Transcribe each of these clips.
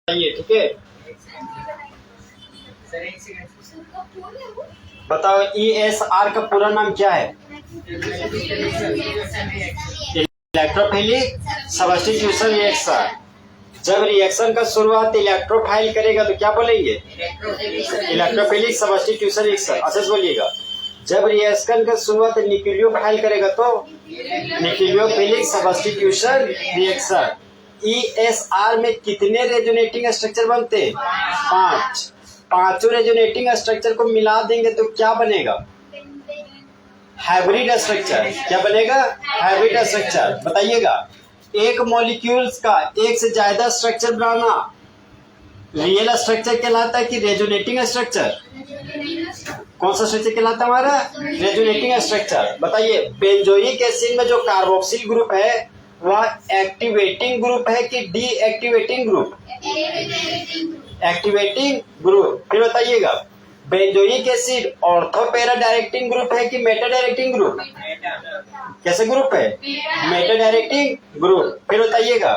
बताइए, ठीक है। बताओ ESR का पूरा नाम क्या है? Electrophilic substitution reaction. जब रिएक्शन का शुरुआत इलेक्ट्रोफाइल करेगा तो क्या बोलेंगे? Electrophilic substitution reaction. अच्छे से बोलिएगा। जब रिएक्शन का शुरुआत न्यूक्लियोफाइल करेगा तो न्यूक्लियोफिलिक सब्स्टिट्यूशन रिएक्शन। ESR में कितने रेजोनेटिंग स्ट्रक्चर बनते हैं? 5। पांचों रेजोनेटिंग स्ट्रक्चर को मिला देंगे तो क्या बनेगा? Hybrid structure. क्या बनेगा? Hybrid structure. बताइएगा, एक मॉलिक्यूल्स का एक से ज्यादा स्ट्रक्चर बनाना रियल स्ट्रक्चर कहलाता है कि रेजोनेटिंग स्ट्रक्चर? कौन सा स्ट्रक्चर कहलाता है हमारा? Resonating structure. बताइए, बेंजोइक एसिड में जो कार्बोक्सिल ग्रुप है वह एक्टिवेटिंग ग्रुप है कि डीएक्टिवेटिंग ग्रुप? Activating group. फिर बताइएगा, benzoic acid ortho para directing group है कि मेटा डायरेक्टिंग ग्रुप? कैसे ग्रुप है? Meta directing group. फिर बताइएगा,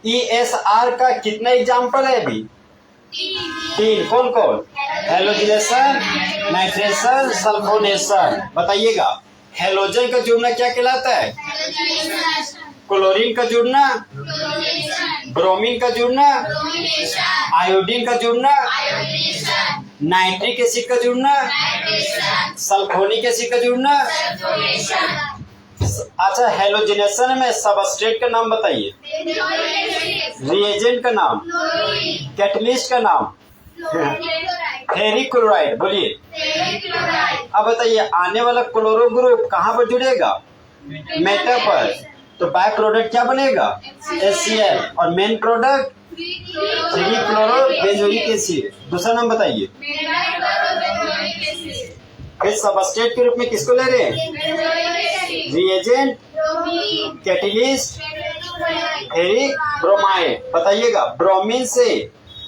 ESR का कितना एग्जाम्पल है अभी? 3। कौन कौन? Halogenation, nitration, sulphonation. बताइएगा, हेलोजन का जुड़ना क्या कहलाता है? क्लोरीन का जुड़ना, ब्रोमीन का जुड़ना, आयोडीन का जुड़ना, नाइट्रिक एसिड का जुड़ना, सल्फोनिक एसिड का जुड़ना। अच्छा, हेलोजिनेशन में सबस्ट्रेट का नाम बताइए, रिएजेंट का नाम, कैटलिस्ट का नाम। Ferric chloride. बोलिए। अब बताइए, आने वाला क्लोरो ग्रुप कहाँ पर जुड़ेगा? मेटा पर। तो बाय प्रोडक्ट क्या बनेगा? HCl। और main product 3 chloro benzoic acid. दूसरा नाम बताइए। फिर सबस्ट्रेट के रूप में किसको ले रहे हैं? Reagent, catalyst, ferric bromide. बताइएगा, ब्रोमीन से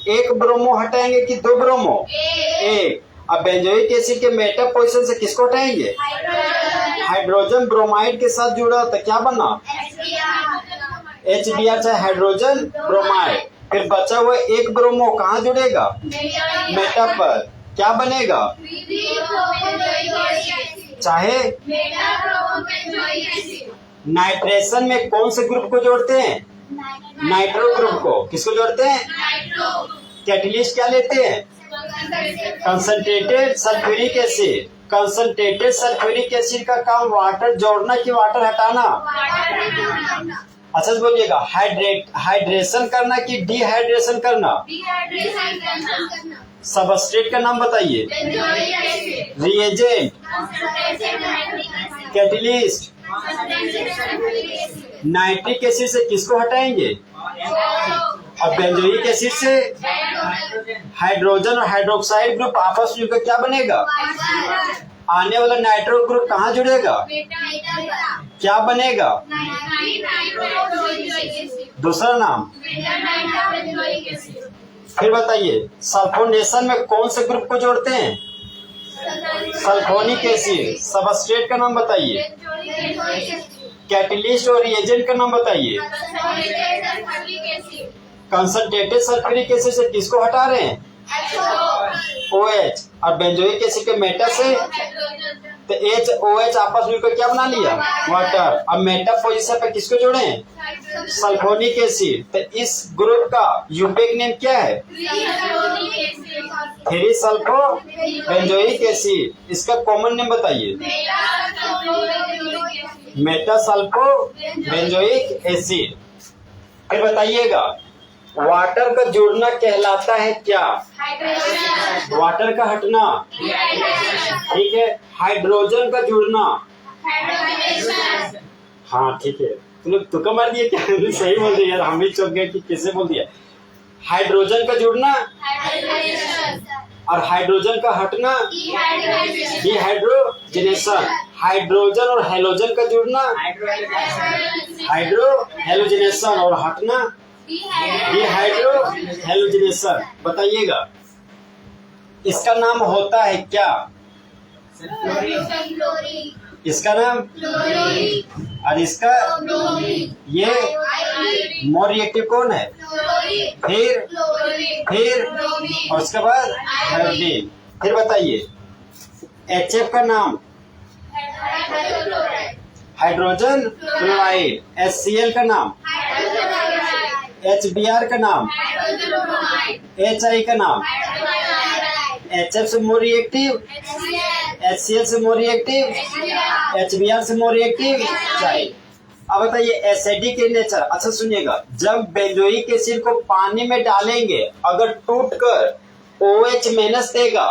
एक ब्रोमो हटाएंगे कि 2 ब्रोमो? एक। अब बेंजोइक एसिड के मेटा पोजीशन से किसको हटाएंगे? हाइड्रोजन ब्रोमाइड के साथ जुड़ा तो क्या बना? HBr चाहे हाइड्रोजन ब्रोमाइड। फिर बचा हुआ एक ब्रोमो कहाँ जुड़ेगा? मेटा पर। क्या बनेगा? चाहे नाइट्रेशन में कौन से ग्रुप को जोड़ते हैं? नाइट्रो ग्रुप को। किसको जोड़ते हैं? कैटलिस्ट क्या लेते हैं? Concentrated sulphuric acid. Concentrated sulphuric acid का काम वाटर जोड़ना कि वाटर हटाना? अच्छा बोलिएगा, हाइड्रेशन करना कि डिहाइड्रेशन करना? सबस्ट्रेट का नाम बताइए। रिएजेंट, कैटलिस्ट, नाइट्रिक एसिड से किसको हटाएंगे? और बेंजोइक एसिड से हाइड्रोजन और हाइड्रोक्साइड ग्रुप आपस में मिलकर क्या बनेगा? आने वाला नाइट्रो ग्रुप कहाँ जुड़ेगा? क्या बनेगा? दूसरा नाम। फिर बताइए, सल्फोनेशन में कौन से ग्रुप को जोड़ते हैं? Sulphonic acid. सबस्ट्रेट का नाम बताइए। कैटलिस्ट और रिएजेंट का नाम बताइए। कंसंट्रेटेड सल्फ्यूरिक एसिड से किसको हटा रहे हैं? OH। और बेंजोइक एसिड के मेटा से तो HOH आपस में मिलकर क्या बना लिया? वाटर। अब मेटा पोजीशन पे किसको जोड़े हैं? Sulphonic acid. तो इस ग्रुप का यूपेक नेम क्या है? 3 सल्फो बेंजोइक एसिड। इसका कॉमन नेम बताइए। Meta sulpho benzoic acid. फिर बताइएगा, वाटर का जुड़ना कहलाता है क्या? वाटर का हटना। ठीक है। हाइड्रोजन का जुड़ना? हाँ ठीक है। तुमने तुक्का मार दिया क्या? सही बोल दिया यार, हम भी चौंक गए कि कैसे बोल दिया। हाइड्रोजन का जुड़ना और हाइड्रोजन का हटना डिहाइड्रोजिनेशन। हाइड्रोजन और हेलोजन का जुड़ना हाइड्रो हेलोजिनेशन और हटना डिहाइड्रो हेलोजिनेशन। बताइएगा, इसका नाम होता है क्या? इसका नाम और इसका ये मोर रिएक्टिव कौन है? फिर और उसके बाद आयोडीन। फिर बताइए HF का नाम हाइड्रोजन क्लोराइड, HCl का नाम, HBr का नाम, HI का नाम, HF से मोर रिएक्टिव, HCl से मोर रिएक्टिव, HBr से मोर रिएक्टिव, HI। अब बताइए एसिडिक के नेचर। अच्छा सुनिएगा, जब बेंजोइक एसिड को पानी में डालेंगे अगर टूट कर OH माइनस देगा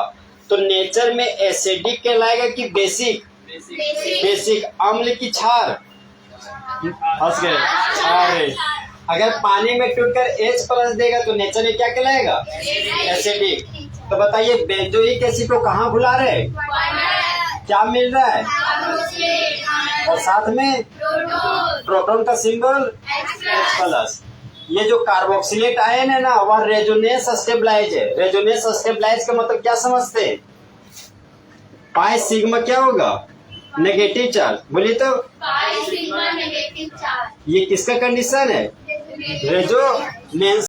तो नेचर में एसिडिक कहलाएगा कि बेसिक? बेसिक। अम्ल की क्षार, हंस गए। अरे अगर पानी में टूटकर H प्लस देगा तो नेचर में क्या कहलाएगा? एसिडिक। तो बताइए बेंजोइक एसिड को कहाँ भुला रहे हैं? क्या मिल रहा है? और साथ में प्रोटॉन का सिंबल H प्लस। ये जो कार्बोक्सिलेट आयन है ना वह रेजोनेंस स्टेबलाइज है। रेजोनेंस स्टेबलाइज का मतलब क्या समझते हैं? पाई सिग्मा क्या होगा? Negative charge. बोलिए तो पाई सिग्मा नेगेटिव चार्ज। ये किसका कंडीशन है? रेजोनेंस